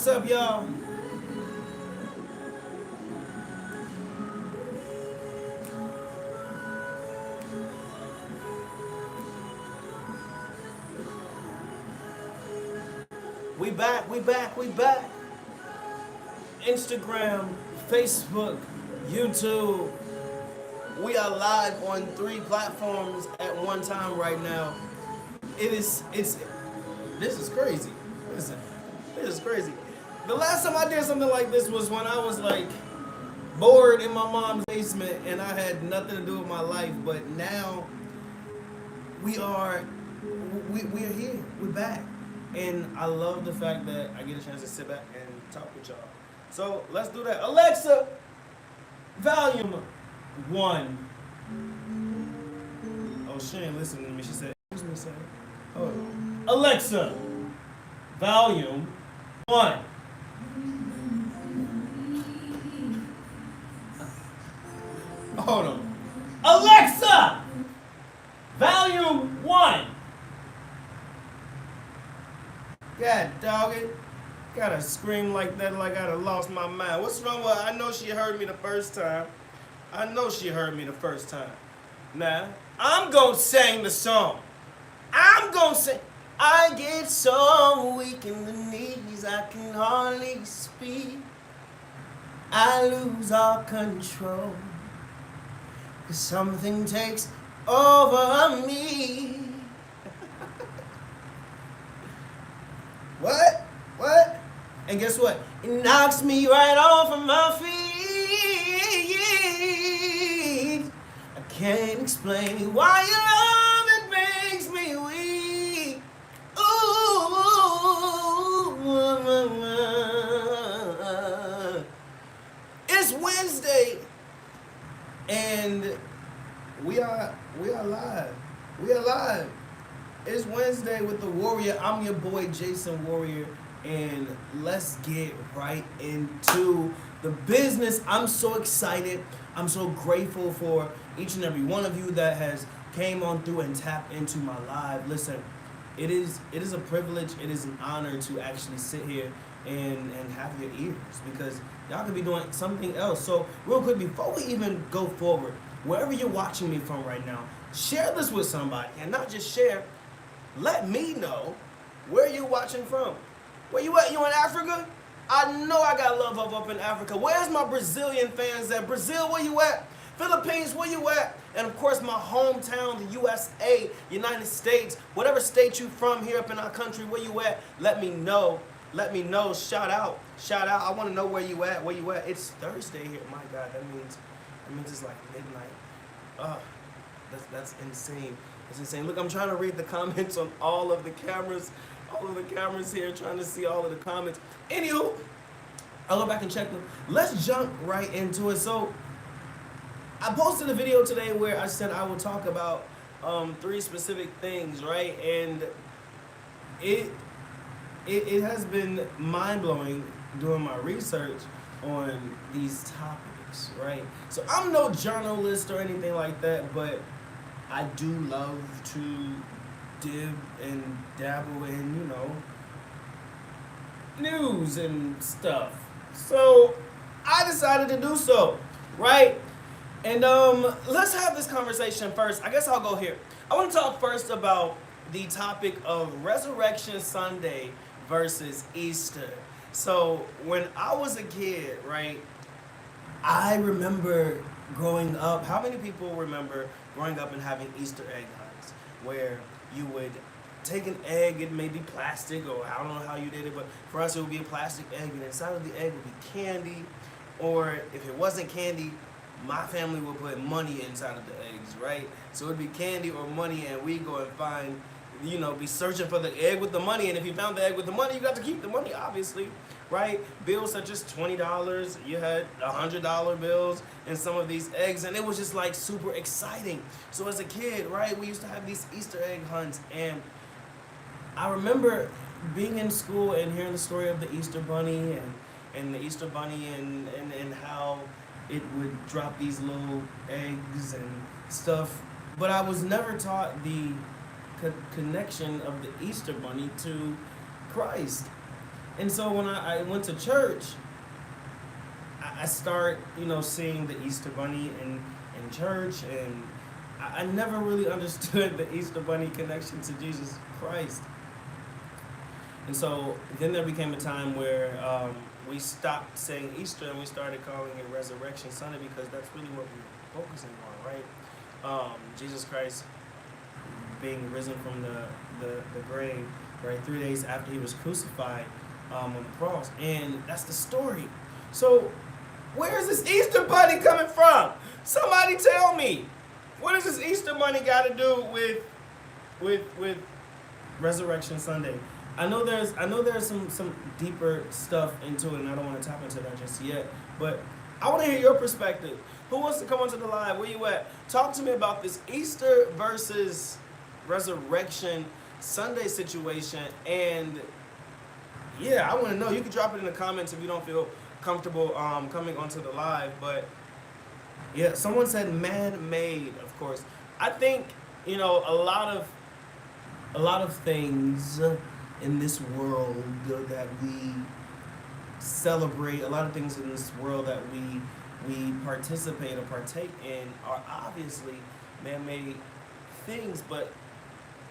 What's up, y'all? We back, we back, we back. Instagram, Facebook, YouTube. We are live on 3 platforms at one time right now. This is crazy. Listen, this is crazy. The last time I did something like this was when I was like bored in my mom's basement and I had nothing to do with my life. But now we are we are here. We're back. And I love the fact that I get a chance to sit back and talk with y'all. So let's do that. Alexa, volume 1. Oh, she ain't listening to me. She said, excuse me a second. Hold on. Alexa, volume 1. Hold on. Alexa, volume 1. God dog it. Gotta scream like that like I'd have lost my mind. What's wrong with her? I know she heard me the first time. I know she heard me the first time. Now, I'm gonna sing the song. I'm gonna sing. I get so weak in the knees, I can hardly speak. I lose all control, 'cause something takes over me. What? What? And guess what? It knocks me right off of my feet. I can't explain why your love it makes me weak. Ooh, it's Wednesday, and we are live. We are live. It's Wednesday with the Warrior. I'm your boy Jason Warrior, and let's get right into the business. I'm so excited. I'm so grateful for each and every one of you that has came on through and tapped into my live. Listen, it is a privilege. It is an honor to actually sit here and have your ears, because y'all could be doing something else. So real quick, before we even go forward, wherever you're watching me from right now, share this with somebody, and not just share. Let me know where you're watching from. Where you at? You in Africa? I know I got love up in Africa. Where's my Brazilian fans at? Brazil, where you at? Philippines, where you at? And of course, my hometown, the USA, United States, whatever state you from here up in our country, where you at? Let me know. Let me know. Shout out. Shout out. I want to know where you at. Where you at? It's Thursday here. My God, that means it's like midnight. That's insane. It's insane. Look, I'm trying to read the comments on all of the cameras here, trying to see all of the comments. Anywho, I'll go back and check them. Let's jump right into it. So, I posted a video today where I said I will talk about 3 specific things, right? And it has been mind-blowing doing my research on these topics, right? So, I'm no journalist or anything like that, but I do love to dib and dabble in, news and stuff. So I decided to do so, right? And let's have this conversation first. I guess I'll go here. I want to talk first about the topic of Resurrection Sunday versus Easter. So when I was a kid, right, I remember growing up. How many people remember growing up and having Easter egg hunts where you would take an egg, it may be plastic, or I don't know how you did it, but for us it would be a plastic egg, and inside of the egg would be candy, or if it wasn't candy, my family would put money inside of the eggs, right? So it would be candy or money, and we go and find, be searching for the egg with the money, and if you found the egg with the money, you got to keep the money, obviously, right? Bills such as $20, you had $100 bills in some of these eggs, and it was just like super exciting. So as a kid, right, we used to have these Easter egg hunts, and I remember being in school and hearing the story of the Easter Bunny and the Easter Bunny and how it would drop these little eggs and stuff, but I was never taught the connection of the Easter Bunny to Christ. And so when I went to church, I start, seeing the Easter Bunny in church, and I never really understood the Easter Bunny connection to Jesus Christ. And so then there became a time where we stopped saying Easter and we started calling it Resurrection Sunday, because that's really what we're focusing on, right? Jesus Christ being risen from the grave, right, 3 days after he was crucified on the cross. And that's the story. So where is this Easter Bunny coming from? Somebody tell me. What does this Easter Bunny got to do with Resurrection Sunday? I know there's some deeper stuff into it, and I don't want to tap into that just yet. But I want to hear your perspective. Who wants to come onto the live? Where you at? Talk to me about this Easter versus Resurrection Sunday situation. And yeah, I want to know. You can drop it in the comments if you don't feel comfortable coming onto the live. But yeah, someone said man-made, of course. I think, a lot of things in this world that we celebrate, a lot of things in this world that we participate or partake in are obviously man-made things, but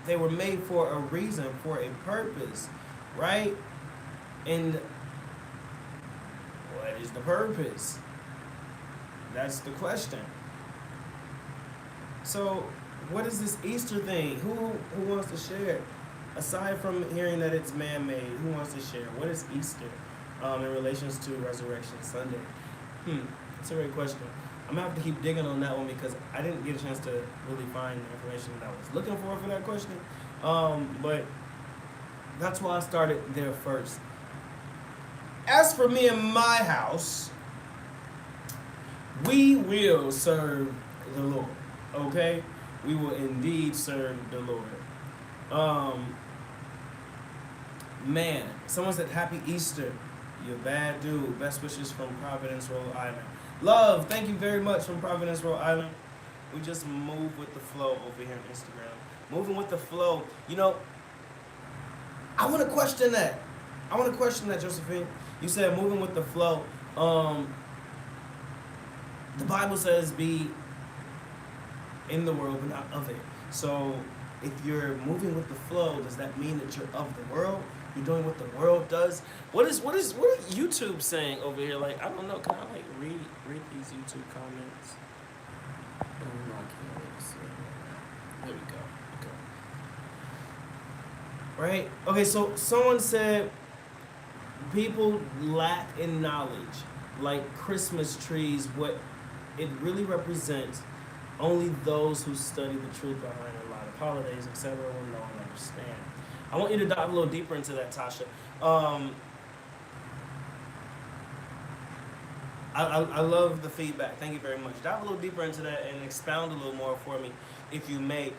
they were made for a reason, for a purpose, right? And what is the purpose? That's the question. So, what is this Easter thing? Who wants to share? Aside from hearing that it's man-made, who wants to share? What is Easter in relations to Resurrection Sunday? That's a great question. I'm gonna have to keep digging on that one, because I didn't get a chance to really find the information that I was looking for that question. But that's why I started there first. As for me and my house, we will serve the Lord. Okay? We will indeed serve the Lord. Man, someone said Happy Easter. You're a bad dude. Best wishes from Providence, Rhode Island. Love, thank you very much from Providence, Rhode Island. We just move with the flow over here on Instagram. Moving with the flow. I want to question that. Josephine. You said moving with the flow. The Bible says be in the world, but not of it. So if you're moving with the flow, does that mean that you're of the world? You're doing what the world does? What is YouTube saying over here? Like, I don't know. Can I read these YouTube comments? Oh, no, I can't really see. There we go. Okay. Right? Okay, so someone said people lack in knowledge, like Christmas trees, what it really represents. Only those who study the truth behind a lot of holidays, etc., will know and understand. I want you to dive a little deeper into that, Tasha. I love the feedback. Thank you very much. Dive a little deeper into that and expound a little more for me, if you may.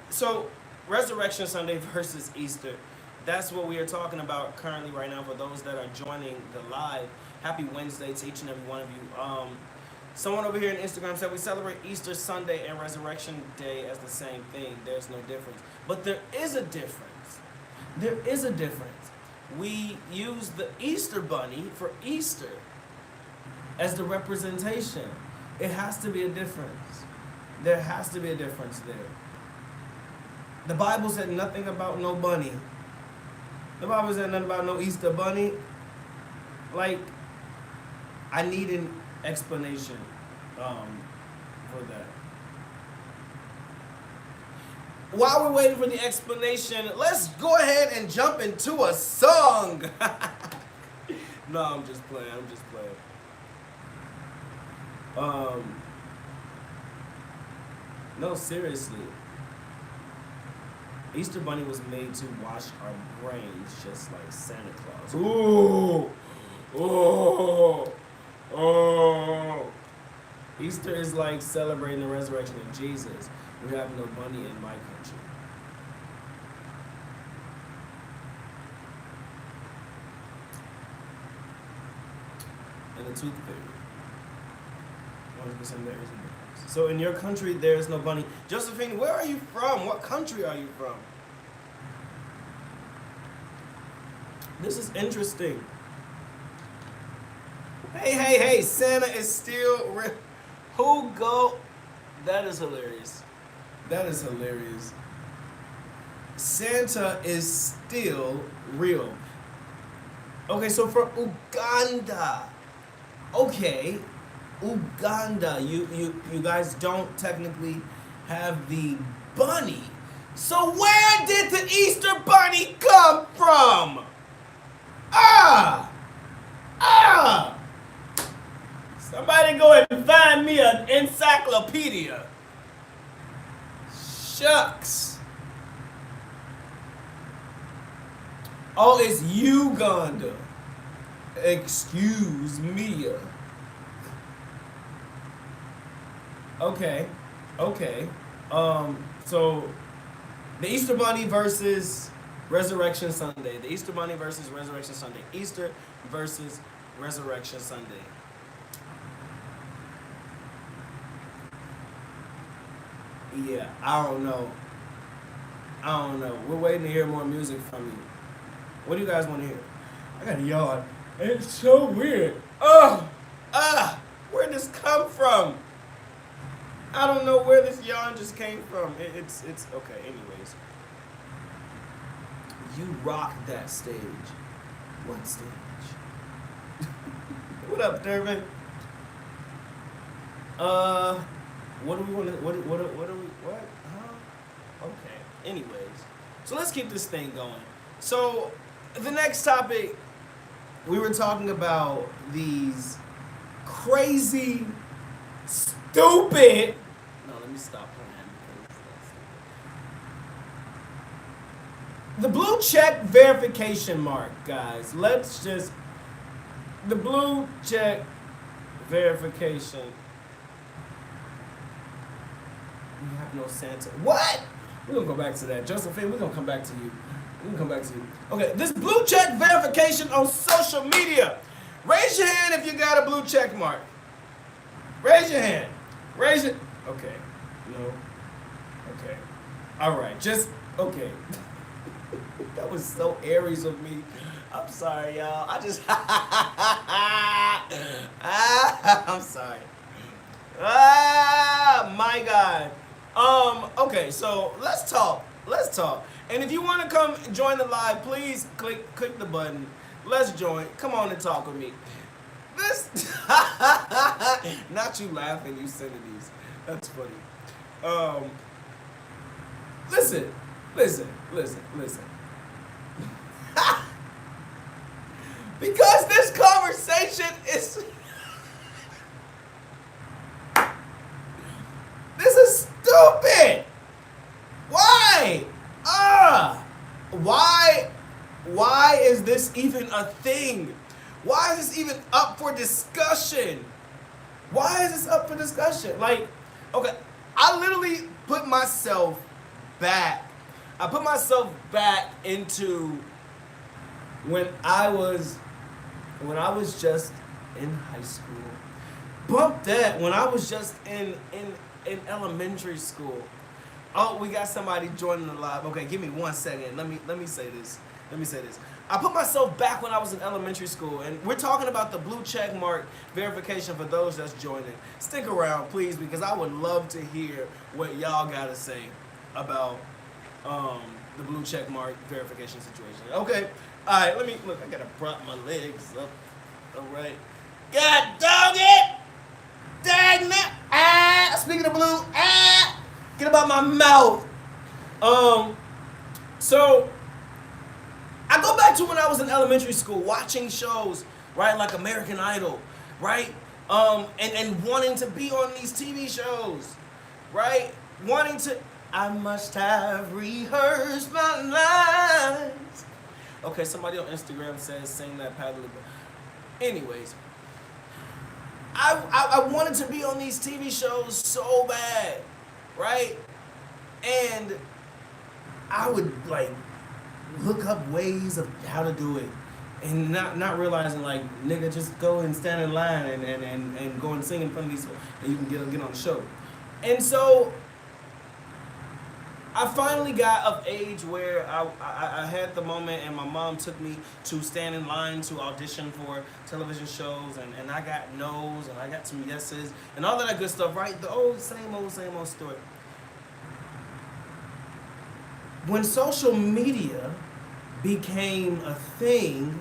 So, Resurrection Sunday versus Easter. That's what we are talking about currently right now for those that are joining the live. Happy Wednesday to each and every one of you. Someone over here on Instagram said we celebrate Easter Sunday and Resurrection Day as the same thing. There's no difference. But there is a difference. There is a difference. We use the Easter Bunny for Easter as the representation. It has to be a difference. There has to be a difference there. The Bible said nothing about no bunny. The Bible said nothing about no Easter Bunny. Like, I need an explanation for that. While we're waiting for the explanation, let's go ahead and jump into a song. No, I'm just playing. No, seriously. Easter Bunny was made to wash our brains just like Santa Claus. Ooh! Oh! Easter is like celebrating the resurrection of Jesus. We have no bunny in my country. And the tooth fairy. 100% there is a difference. So in your country, there is no bunny. Josephine, where are you from? What country are you from? This is interesting. Hey, Santa is still real. Who go? That is hilarious. That is hilarious. Santa is still real. Okay, so from Uganda. Okay, Uganda. You guys don't technically have the bunny. So where did the Easter bunny come from? Ah! Ah! Somebody go and find me an encyclopedia. Shucks. Oh, it's Uganda. Excuse me. Okay. Okay. So the Easter Bunny versus Resurrection Sunday. The Easter Bunny versus Resurrection Sunday. Easter versus Resurrection Sunday. Yeah, I don't know. I don't know. We're waiting to hear more music from you. What do you guys want to hear? I got a yawn. It's so weird. Where did this come from? I don't know where this yawn just came from. It's okay. Anyways, you rock that stage. What stage? What up, Durbin? What do we want to? What do we? What? Huh? Okay. Anyways, so let's keep this thing going. So the next topic, we were talking about these crazy, stupid. No, let me stop playing because that's stupid. The blue check verification mark, guys. Let's just the blue check verification. We have no Santa. What? We're gonna go back to that. Josephine, we're gonna come back to you. We're gonna come back to you. Okay, this blue check verification on social media. Raise your hand if you got a blue check mark. Raise your hand. Raise it. Okay. No. Okay. All right. Just okay. That was so Aries of me. I'm sorry, y'all. I just. I'm sorry. My God. Okay, so let's talk. Let's talk. And if you want to come join the live, please click the button. Let's join. Come on and talk with me. This not you laughing, you sending these. That's funny. Listen. Because this conversation is this is stupid. Why? Why is this even a thing? Why is this even up for discussion? Why is this up for discussion? Like, okay, I literally put myself back. I put myself back into when I was just in high school. Bump that when I was just in elementary school. Oh, we got somebody joining the live. Okay, give me 1 second. Let me say this. I put myself back when I was in elementary school, and we're talking about the blue check mark verification for those that's joining. Stick around, please, because I would love to hear what y'all got to say about the blue check mark verification situation. Okay, all right. Let me look. I gotta prop my legs up. All right. God dog it! Dang that! Speaking of blue, get about my mouth. So I go back to when I was in elementary school, watching shows, right, like American Idol, right, and wanting to be on these TV shows, right, I must have rehearsed my lines. Okay, somebody on Instagram says sing that paddle. Anyways, I wanted to be on these TV shows so bad, right, and I would like look up ways of how to do it and not realizing like nigga just go and stand in line and go and sing in front of these and you can get on the show. And so I finally got of age where I had the moment, and my mom took me to stand in line to audition for television shows, and I got no's and I got some yeses and all of that good stuff, right? The old, same old story. When social media became a thing,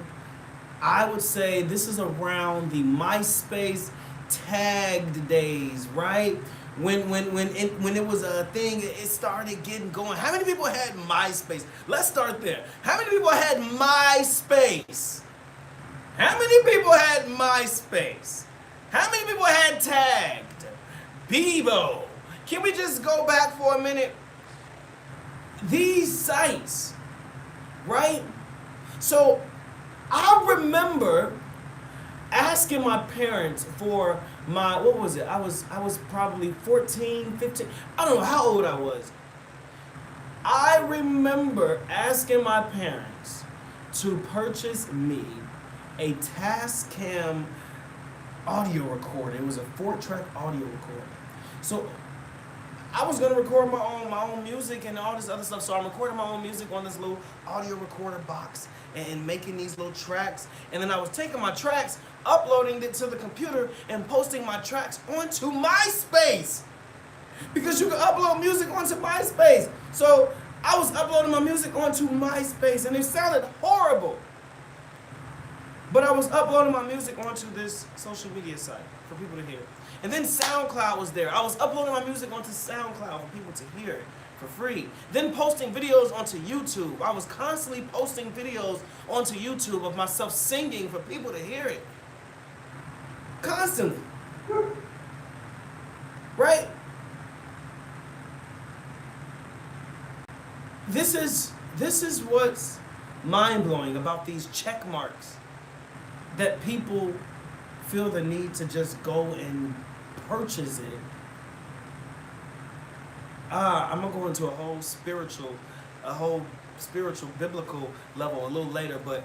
I would say this is around the MySpace tagged days, right? When it was a thing, it started getting going. How many people had MySpace? Let's start there. How many people had MySpace? How many people had MySpace? How many people had tagged? Bebo. Can we just go back for a minute? These sites, right? So I remember asking my parents for my, what was it? I was probably 14, 15. I don't know how old I was. I remember asking my parents to purchase me a Tascam audio recorder. It was a 4-track audio recorder. So I was gonna record my own music and all this other stuff. So I'm recording my own music on this little audio recorder box and making these little tracks. And then I was taking my tracks, uploading it to the computer, and posting my tracks onto MySpace. Because you can upload music onto MySpace. So I was uploading my music onto MySpace, and it sounded horrible. But I was uploading my music onto this social media site for people to hear. And then SoundCloud was there. I was uploading my music onto SoundCloud for people to hear it for free. Then posting videos onto YouTube. I was constantly posting videos onto YouTube of myself singing for people to hear it. Constantly. Right? This is what's mind-blowing about these check marks that people feel the need to just go and purchase it. I'm gonna go into a whole spiritual biblical level a little later, but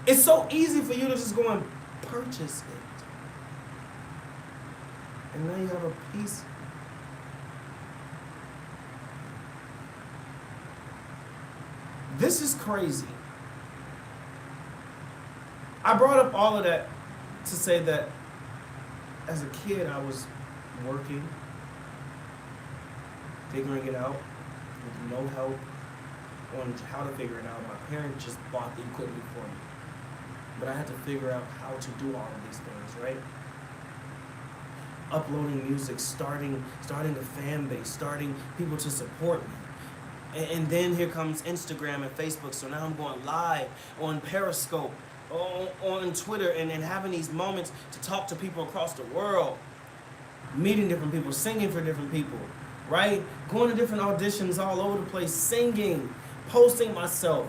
it's so easy for you to just go and purchase it. And now you have a piece. This is crazy. I brought up all of that to say that as a kid I was working, figuring it out with no help on how to figure it out. My parents just bought the equipment for me. But I had to figure out how to do all of these things, right? Uploading music, starting a fan base, starting people to support me. And then here comes Instagram and Facebook, so now I'm going live on Periscope, on Twitter, and having these moments to talk to people across the world, meeting different people, singing for different people, right? Going to different auditions all over the place, singing, posting myself,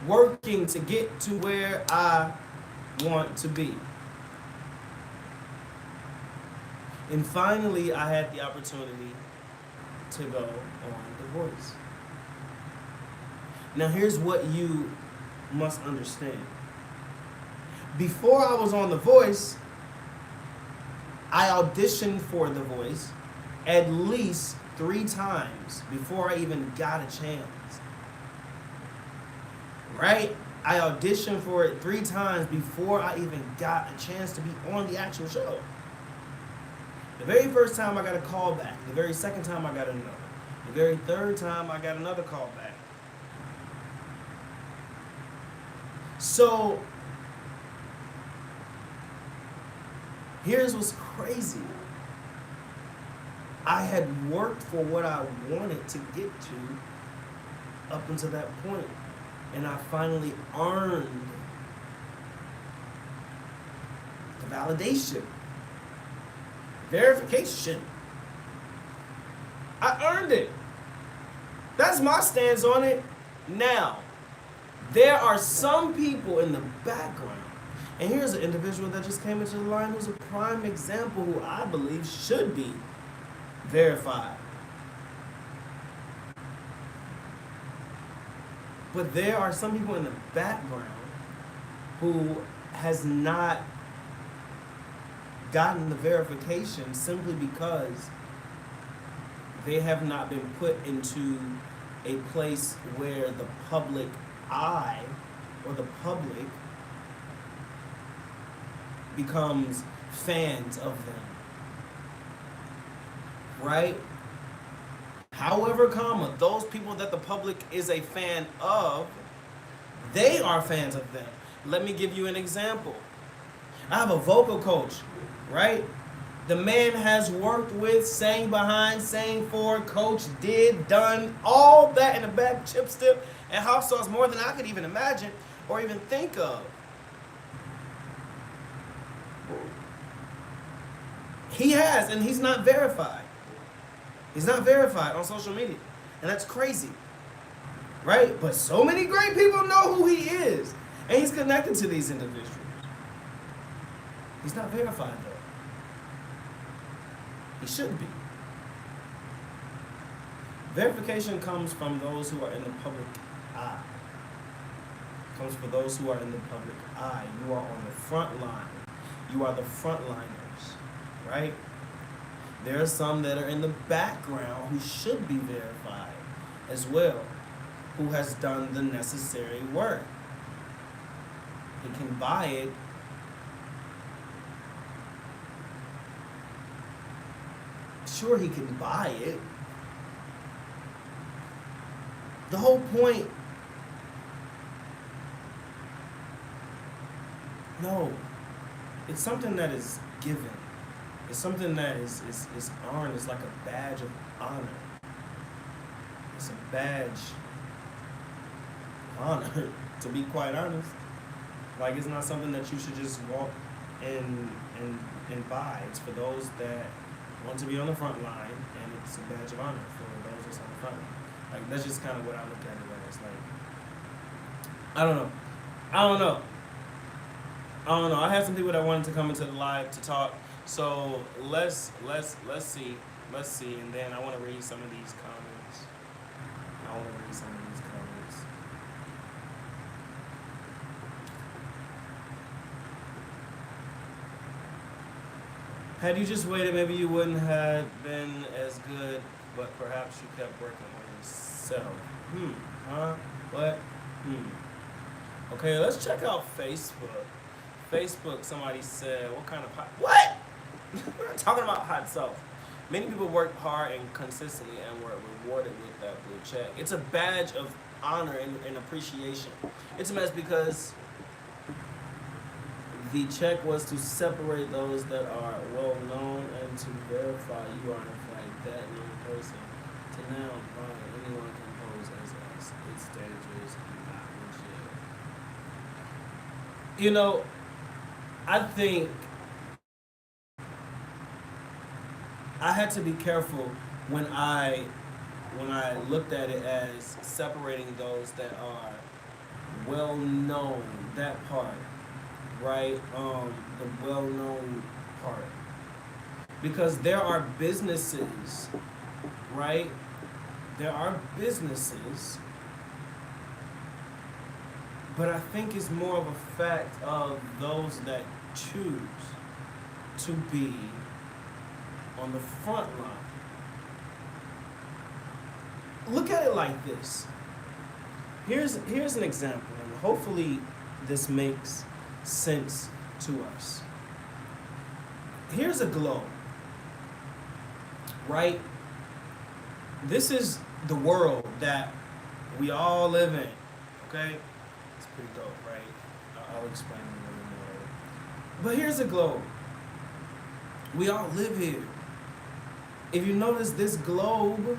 working to get to where I want to be. And finally, I had the opportunity to go on The Voice. Now, here's what you must understand. Before I was on The Voice, I auditioned for The Voice at least 3 times before I even got a chance. Right? I auditioned for it 3 times before I even got a chance to be on the actual show. The very first time I got a call back. The very second time I got another. The very third time I got another call back. So, here's what's crazy. I had worked for what I wanted to get to up until that point, and I finally earned the validation, verification. I earned it. That's my stance on it. Now, there are some people in the background, and here's an individual that just came into the line who's a prime example who I believe should be verified. But there are some people in the background who has not gotten the verification simply because they have not been put into a place where the public eye or the public becomes fans of them, right? However, comma, those people that the public is a fan of, they are fans of them. Let me give you an example. I have a vocal coach, right? The man has worked with, sang behind, sang for, coach, did, done, all that in a bag of chip stip and hot sauce more than I could even imagine or even think of. He has, and he's not verified. He's not verified on social media. And that's crazy. Right? But so many great people know who he is. And he's connected to these individuals. He's not verified though. He should be. Verification comes from those who are in the public eye. Comes for those who are in the public eye. You are on the front line. You are the frontliners, right? There are some that are in the background who should be verified as well, who has done the necessary work. He can buy it. Sure, he can buy it. The whole point, no, it's something that is given. It's something that is earned. It's like a badge of honor. It's a badge of honor, to be quite honest. Like, it's not something that you should just walk and buy. It's for those that want to be on the front line, and it's a badge of honor for those that's on the front line. Like, that's just kind of what I look at it as. Like, I don't know. I had some people that wanted to come into the live to talk. So let's see, and then I want to read some of these comments. Had you just waited, maybe you wouldn't have been as good, but perhaps you kept working on yourself. What? Okay, let's check out Facebook. Facebook, somebody said, what kind of what? We're not talking about hot self. Many people work hard and consistently and were rewarded with that blue check. It's a badge of honor and appreciation. It's a mess because the check was to separate those that are well known and to verify you are in fact that known person. To now find anyone can pose as us. It's dangerous and not legit. You know, I think I had to be careful when I looked at it as separating those that are well known, that part, right? The well known part. Because there are businesses, right? There are businesses, but I think it's more of a fact of those that choose to be on the front line. Look at it like this. Here's an example, and hopefully this makes sense to us. Here's a globe, right? This is the world that we all live in, okay? It's pretty dope, right? I'll explain it a little more. But here's a globe. We all live here. If you notice, this globe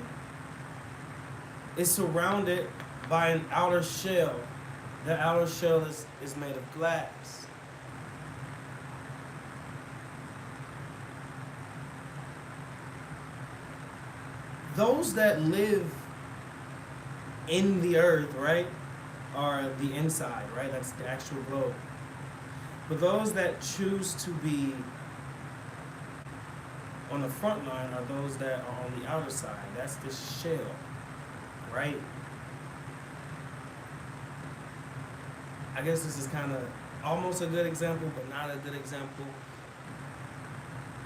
is surrounded by an outer shell. The outer shell is made of glass. Those that live in the earth, right, are the inside, right? That's the actual globe. But those that choose to be on the front line are those that are on the outer side. That's the shell, right? I guess this is kind of almost a good example, but not a good example.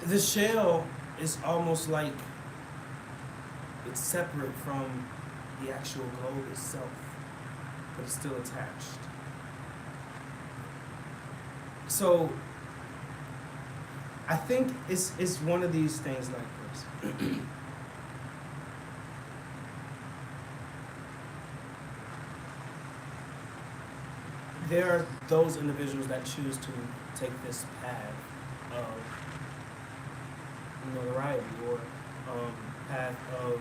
The shell is almost like It's separate from the actual globe itself, but it's still attached. So I think it's one of these things like this. There are those individuals that choose to take this path of notoriety or path of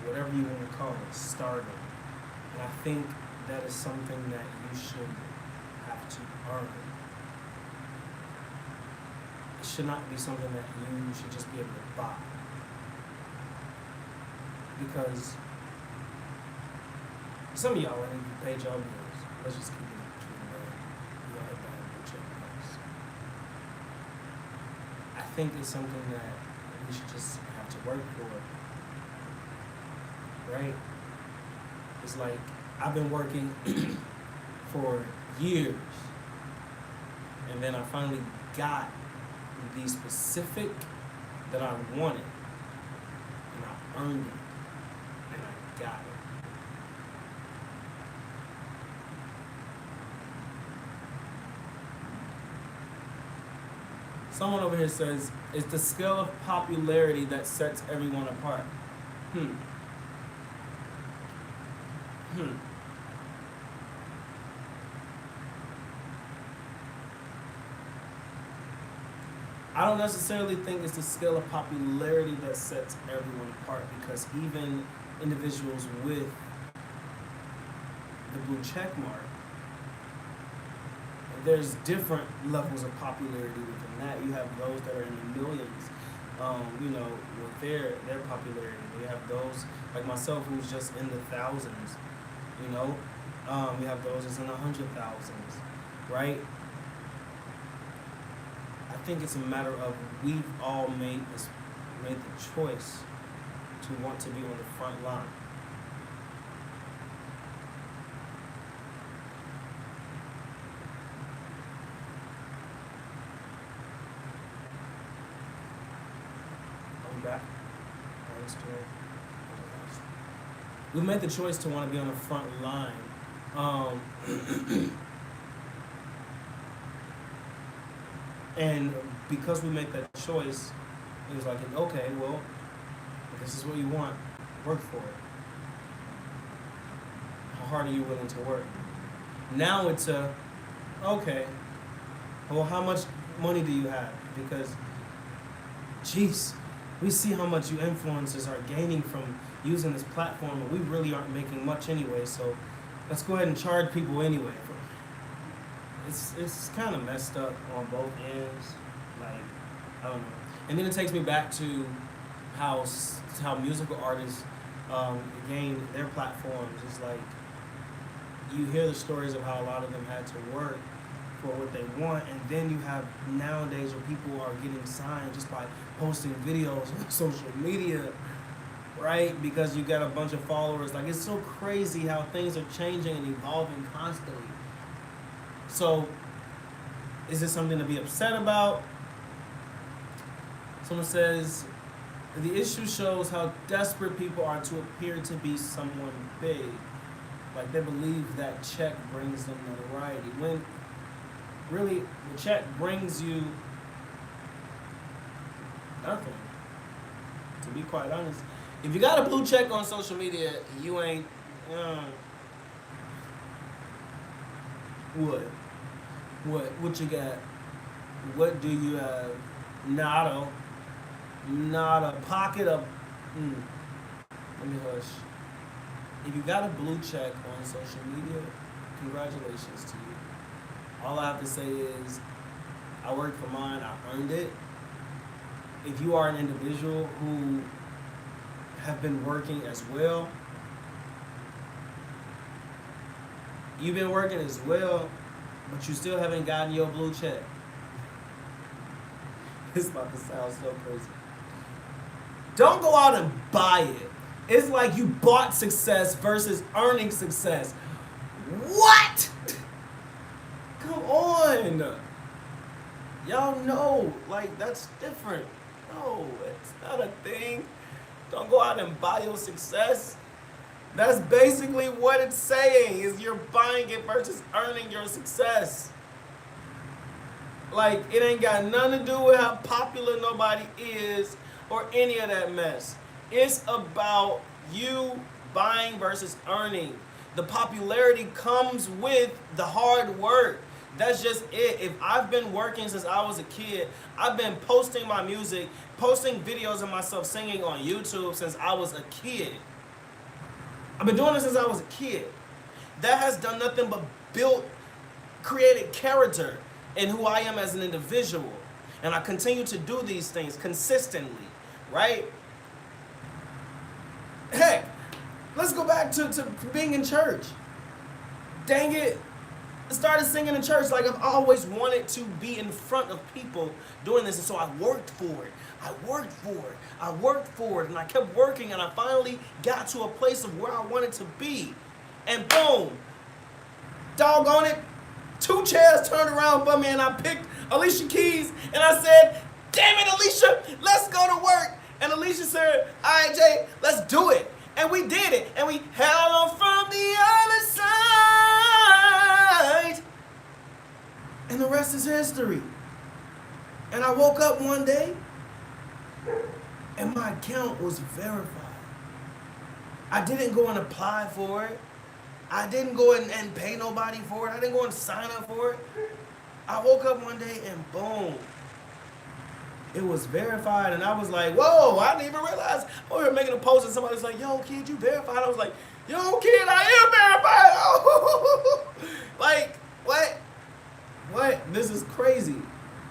whatever you want to call it, stardom. And I think that is something that you should have to earn. It should not be something that you should just be able to buy. Because some of y'all, when you pay y'all bills, let's just keep it between you all have to check price. I think it's something that we should just have to work for. Right? It's like I've been working for years, and then I finally got the specific that I wanted, and I earned it, and I got it. Someone over here says, it's the scale of popularity that sets everyone apart. I don't necessarily think it's the scale of popularity that sets everyone apart, because even individuals with the blue check mark, there's different levels of popularity within that. You have those that are in the millions, with their popularity. You have those like myself who's just in the thousands, you have those that's in the 100,000s, right? I think it's a matter of we've all made the choice to want to be on the front line. Back. We made the choice to want to be on the front line, and because we make that choice, it was like, okay, well, if this is what you want, work for it. How hard are you willing to work? Now it's okay, well, how much money do you have? Because, jeez, we see how much you influencers are gaining from using this platform, and we really aren't making much anyway, so let's go ahead and charge people anyway. It's kind of messed up on both ends, like, I don't know. And then it takes me back to how musical artists gain their platforms. It's like, you hear the stories of how a lot of them had to work for what they want, and then you have nowadays where people are getting signed just by posting videos on social media, right? Because you got a bunch of followers. Like, it's so crazy how things are changing and evolving constantly. So, is this something to be upset about? Someone says, the issue shows how desperate people are to appear to be someone big. Like, they believe that check brings them notoriety, when really, the check brings you nothing, to be quite honest. If you got a blue check on social media, you ain't, what you got? What do you have? Not a pocket of, let me hush. If you got a blue check on social media, congratulations to you. All I have to say is, I worked for mine, I earned it. If you are an individual who have been working as well, you've been working as well, but you still haven't gotten your blue check. It's about to sound so crazy. Don't go out and buy it. It's like you bought success versus earning success. What? Come on. Y'all know, like, that's different. No, it's not a thing. Don't go out and buy your success. That's basically what it's saying, is you're buying it versus earning your success. Like, it ain't got nothing to do with how popular nobody is or any of that mess. It's about you buying versus earning. The popularity comes with the hard work. That's just it. If I've been working since I was a kid, I've been posting my music, posting videos of myself singing on YouTube since I was a kid. I've been doing this since I was a kid. That has done nothing but created character in who I am as an individual. And I continue to do these things consistently, right? Heck, let's go back to being in church. Dang it. I started singing in church. Like, I've always wanted to be in front of people doing this. And so I worked for it. I worked for it. And I kept working. And I finally got to a place of where I wanted to be. And boom. Doggone it. 2 chairs turned around for me. And I picked Alicia Keys. And I said, damn it, Alicia, let's go to work. And Alicia said, all right, Jay, let's do it. And we did it. And we held on from the other side. And the rest is history. And I woke up one day and my account was verified. I didn't go and apply for it. I didn't go and pay nobody for it. I didn't go and sign up for it. I woke up one day and boom. It was verified, and I was like, whoa, I didn't even realize. I was making a post, and somebody was like, yo, kid, you verified? I was like, yo, kid, I am verified. Like, what? This is crazy.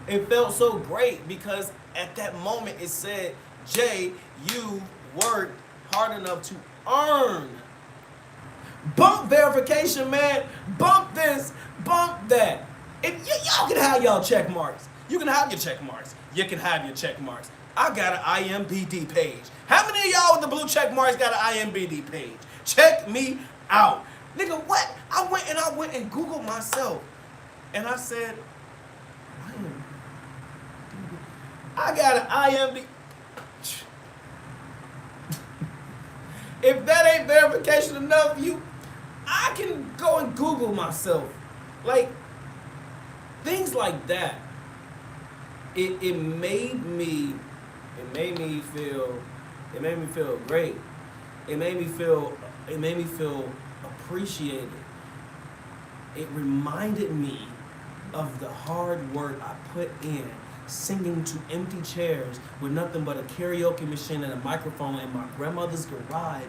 It felt so great because at that moment it said, Jay, you worked hard enough to earn. Bump verification, man. Bump this, bump that. Y'all can have y'all check marks. You can have your check marks. You can have your check marks. I got an IMBD page. How many of y'all with the blue check marks got an IMBD page? Check me out. Nigga, what? I went and Googled myself. And I said, I got an IMBD. If that ain't verification enough, I can go and Google myself. Like, things like that. It made me feel great. It made me feel appreciated. It reminded me of the hard work I put in singing to empty chairs with nothing but a karaoke machine and a microphone in my grandmother's garage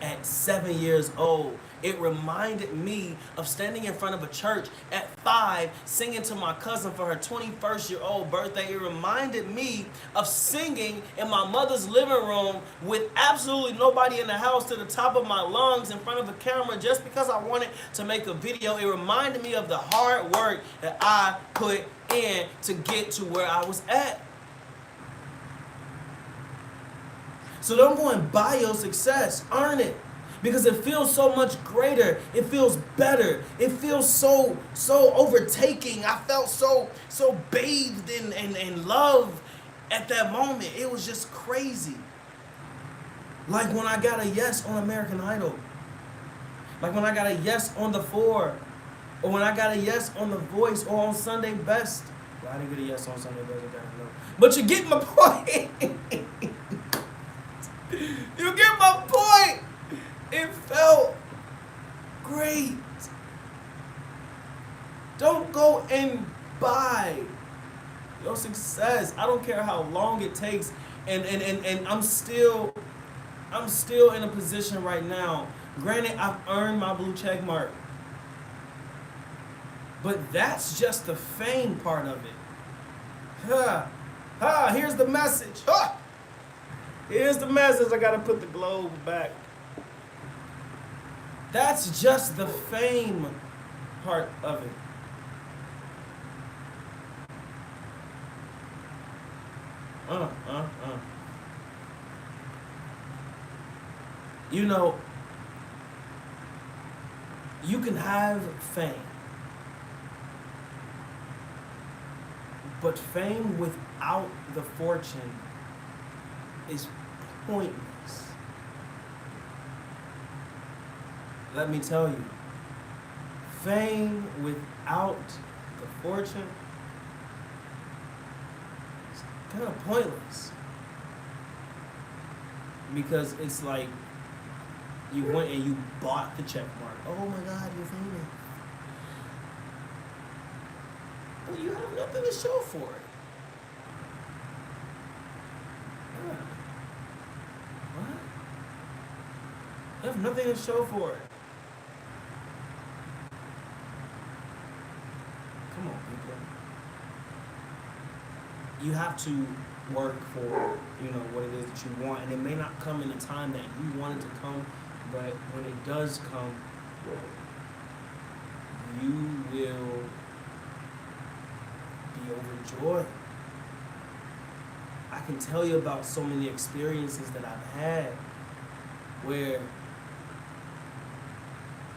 at 7 years old. It reminded me of standing in front of a church at 5, singing to my cousin for her 21st-year-old birthday. It reminded me of singing in my mother's living room with absolutely nobody in the house to the top of my lungs in front of a camera just because I wanted to make a video. It reminded me of the hard work that I put in to get to where I was at. So don't go and buy your success. Earn it. Because it feels so much greater. It feels better. It feels so overtaking. I felt so bathed in love at that moment. It was just crazy. Like when I got a yes on American Idol. Like when I got a yes on The 4. Or when I got a yes on The Voice or on Sunday Best. Well, I didn't get a yes on Sunday Best. I don't know. But you get my point. You get my point. It felt great. Don't go and buy your success. I don't care how long it takes. And I'm still in a position right now. Granted, I've earned my blue check mark. But that's just the fame part of it. Here's the message. Here's the message. I gotta put the globe back. That's just the fame part of it. You know, you can have fame, but fame without the fortune is pointless. let me tell you, fame without the fortune is kind of pointless. Because it's like you went and you bought the check mark. Oh my God, you're famous. But you have nothing to show for it. What? You have nothing to show for it. Come on, people. You have to work for, what it is that you want, and it may not come in the time that you want it to come, but when it does come, you will be overjoyed. I can tell you about so many experiences that I've had where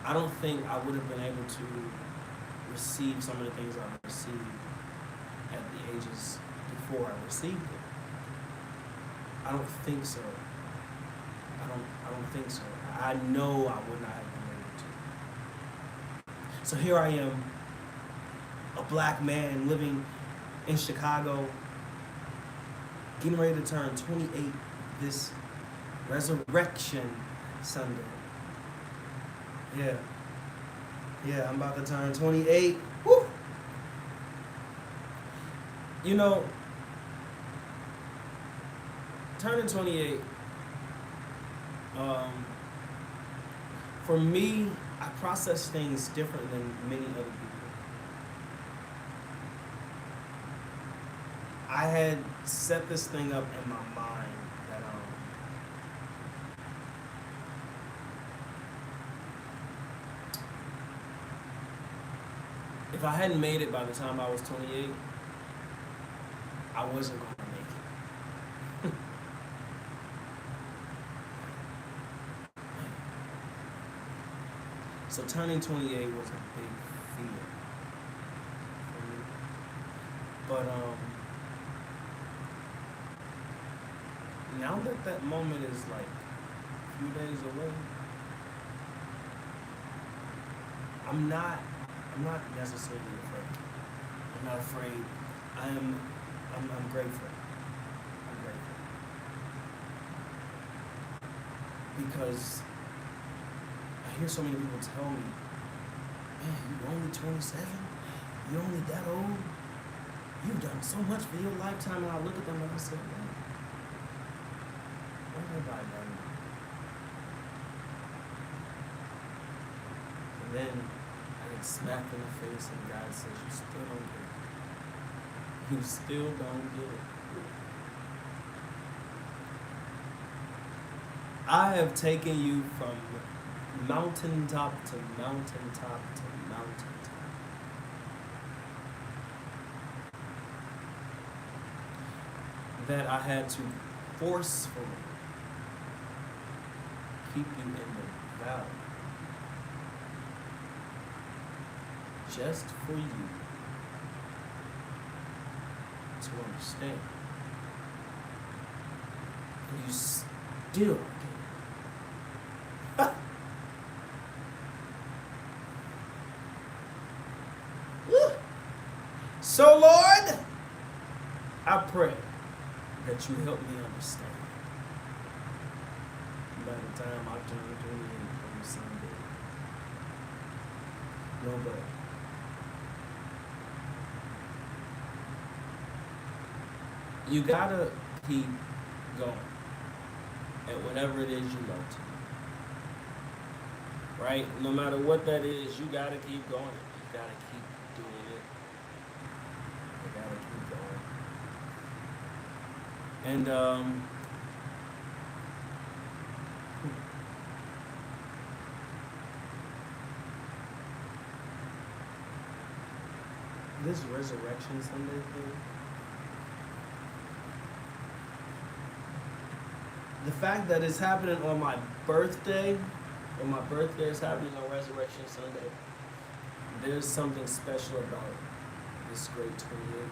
I don't think I would have been able to receive some of the things I've received at the ages before I received it. I don't think so. I don't think so. I know I would not have been able to. So here I am, a black man living in Chicago, getting ready to turn 28 this Resurrection Sunday. Yeah, I'm about to turn 28. Woo! Turning 28, for me, I process things different than many other people. I had set this thing up in my mind that if I hadn't made it by the time I was 28, I wasn't going to make it. So turning 28 was a big fear for me. But now that moment is like a few days away, I'm not necessarily afraid. I'm not afraid. I'm grateful. I'm grateful. Because I hear so many people tell me, man, you're only 27? You're only that old? You've done so much for your lifetime. And I look at them and I say, man, what have I done? And then I get smacked in the face and God says, you still don't get it. You still don't get it. I have taken you from mountaintop to mountaintop to mountaintop. That I had to forcefully keep you in the valley. Just for you to understand. And you still So, Lord, I pray that you help me understand. By the time I turn 28 on Sunday, no better. You gotta keep going at whatever it is you love to. Right? No matter what that is, you gotta keep going. You gotta keep doing it. You gotta keep going. And this Resurrection Sunday thing, the fact that it's happening on my birthday, when my birthday is happening on Resurrection Sunday, there's something special about this great 28.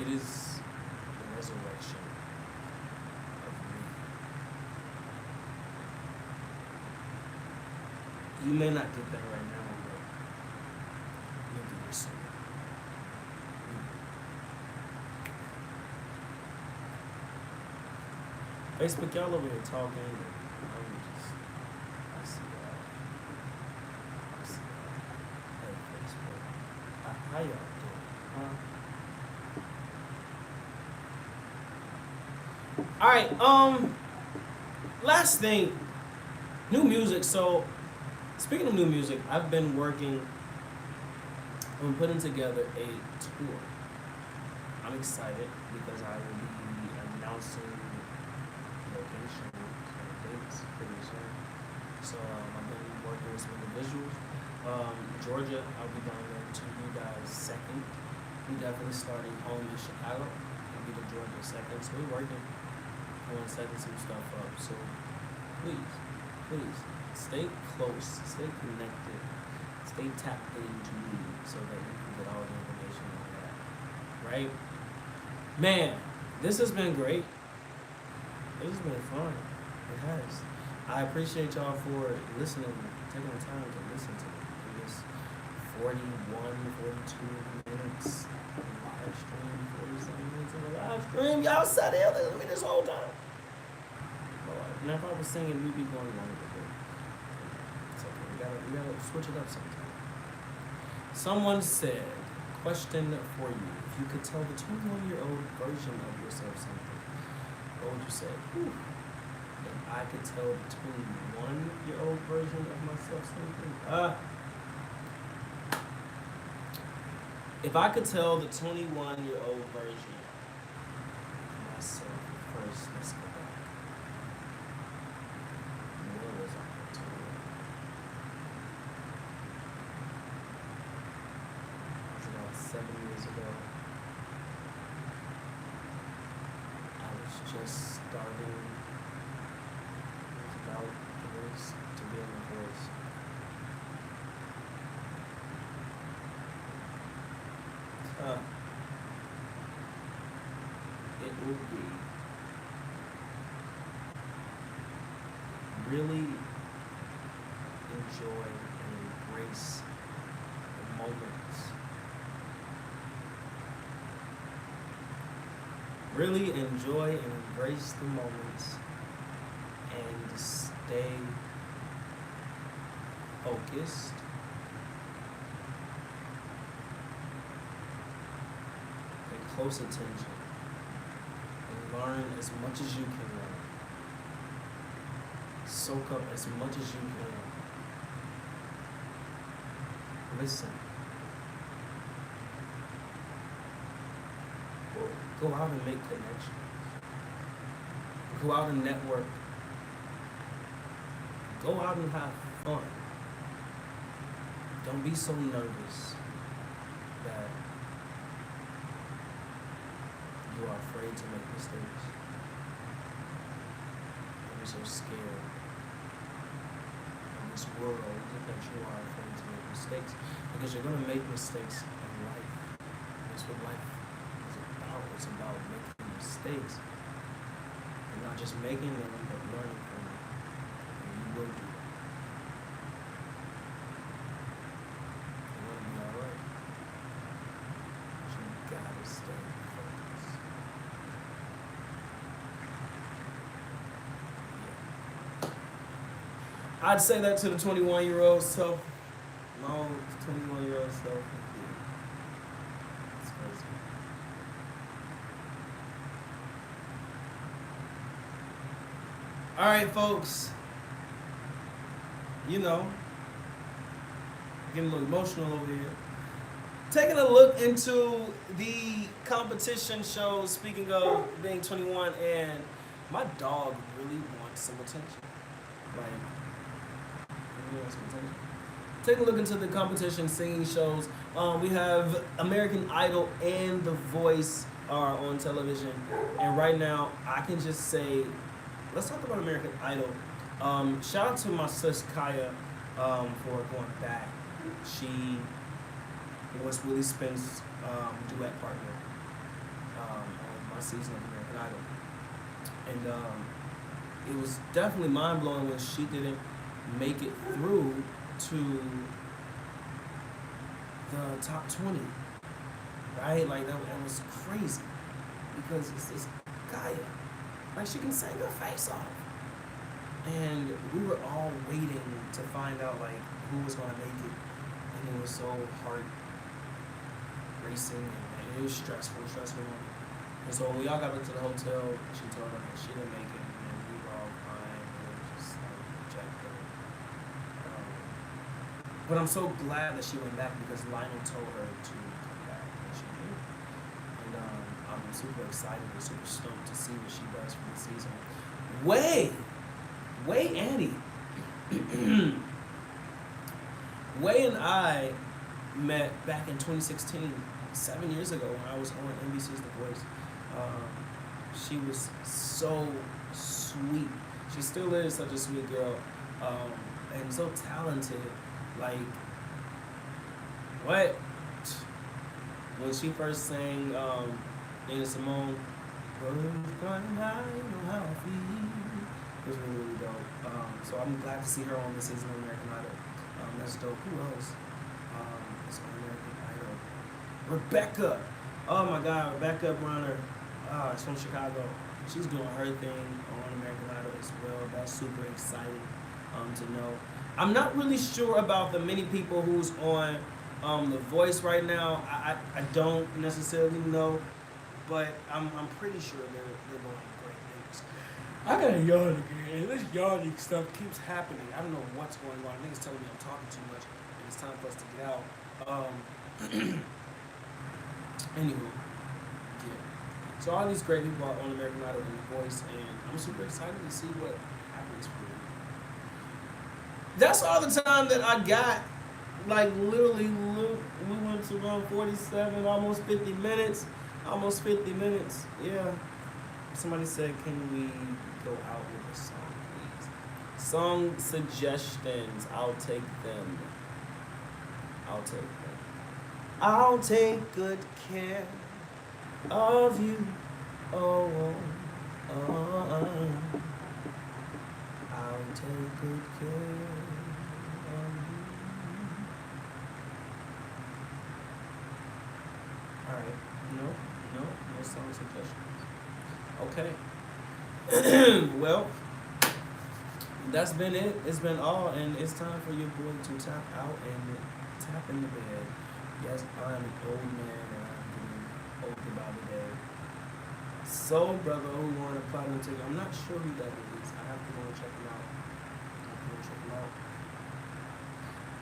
It is the resurrection You may not get that right now, but you'll get it soon. Facebook, y'all over here talking. I see y'all. I see y'all. Hey, Facebook. How y'all doing? Huh? Alright, last thing. New music. So, speaking of new music, I've been working on putting together a tour. I'm excited because I will be announcing location and dates pretty soon. So I've been working with some individuals. Georgia, I'll be going there to you guys second. We definitely starting home in Chicago. I'll be to Georgia second. So we're working on setting some stuff up. So please stay close, stay connected, stay tapped into me so that you can get all the information on that. Right? Man, this has been great. This has been fun. It has. I appreciate y'all for listening, taking the time to listen to me in this 41, 42 minutes live stream, 47 minutes in the live stream. Y'all sat there with me this whole time. Now if I was singing, we'd be going longer. It's okay. We gotta switch it up sometime. Someone said, question for you. If you could tell the 21-year-old version of yourself something, what would you say? Whew. If I could tell the 21-year-old version of myself something? If I could tell the 21-year-old version of myself first, let's go back. Where was I at 21? It was about 7 years ago. I was just starting. It was about the voice, to be in the voice. It will be really enjoy and embrace the moments. Really enjoy and embrace the moments and stay focused. Pay close attention and learn as much as you can learn. Soak up as much as you can. Listen. Go out and make connections. Go out and network. Go out and have fun. Don't be so nervous that you are afraid to make mistakes. Don't be so scared in this world that you are afraid to make mistakes, because you're going to make mistakes in life. That's what life is about. It's about making mistakes and not just making them, but learning from them. And you will do that. You're going to be alright. But you gotta stay focused. Yeah. I'd say that to the 21-year-old self. My own 21-year-old self. It's crazy. All right, folks. You know, getting a little emotional over here. Taking a look into the competition shows, speaking of being 21, and my dog really wants some attention. Like, he really wants some attention. Take a look into the competition singing shows. We have American Idol and The Voice are on television. And right now, I can just say, let's talk about American Idol. Shout out to my sis Kaya for going back. She was Willie Spence duet partner on my season of American Idol. And it was definitely mind-blowing when she didn't make it through to the top 20, right? Like that was crazy because it's this Gaia, like she can sing her face off, and we were all waiting to find out like who was gonna make it, and it was so heart racing and it was stressful. And so when we all got back to the hotel, she told us that she didn't make it, and we were all crying, and it was just like checked her. But I'm so glad that she went back because Lionel told her to come back, and she did. And I'm super excited and super stoked to see what she does for the season. Way Annie. Way and I met back in 2016, 7 years ago when I was on NBC's The Voice. She was so sweet. She still is such a sweet girl, and so talented. Like, what? When she first sang Nina Simone, "Birds flying high, you know how I feel," it was really, really dope. So I'm glad to see her on this season of American Idol. That's dope. Who else? It's on American Idol. Rebecca. Oh my God, Rebecca Bronner. She's from Chicago. She's doing her thing on American Idol as well. That's super exciting to know. I'm not really sure about the many people who's on The Voice right now. I don't necessarily know, but I'm pretty sure they're doing great things. I gotta yawn again. This yawning stuff keeps happening. I don't know what's going on. I think it's telling me I'm talking too much, and it's time for us to get out. Anywho, yeah. So all these great people are on American Idol and The Voice, and I'm super excited to see what happens for them. That's all the time that I got. Like literally, we went to around 47, almost 50 minutes. Almost 50 minutes. Yeah. Somebody said, "Can we go out with a song, please?" Song suggestions. I'll take them. I'll take good care of you. Oh. I'll take good care of you. Alright. No song suggestions. Okay. Well, that's been it. It's been all, and it's time for your boy to tap out and tap in the bed. Yes, I'm an old man and I'm getting older by the day. Soul Brother who won a platinum ticket. I'm not sure who that is. I have to go and check him out.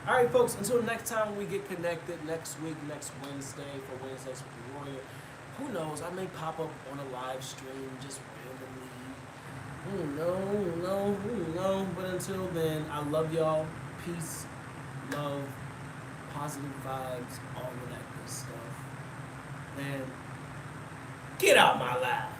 Alright, folks, until next time we get connected next week, next Wednesday for Wednesdays with the Warrior. Who knows? I may pop up on a live stream just randomly. Who knows? But until then, I love y'all. Peace, love, positive vibes, all of that good stuff. Man, get out my life.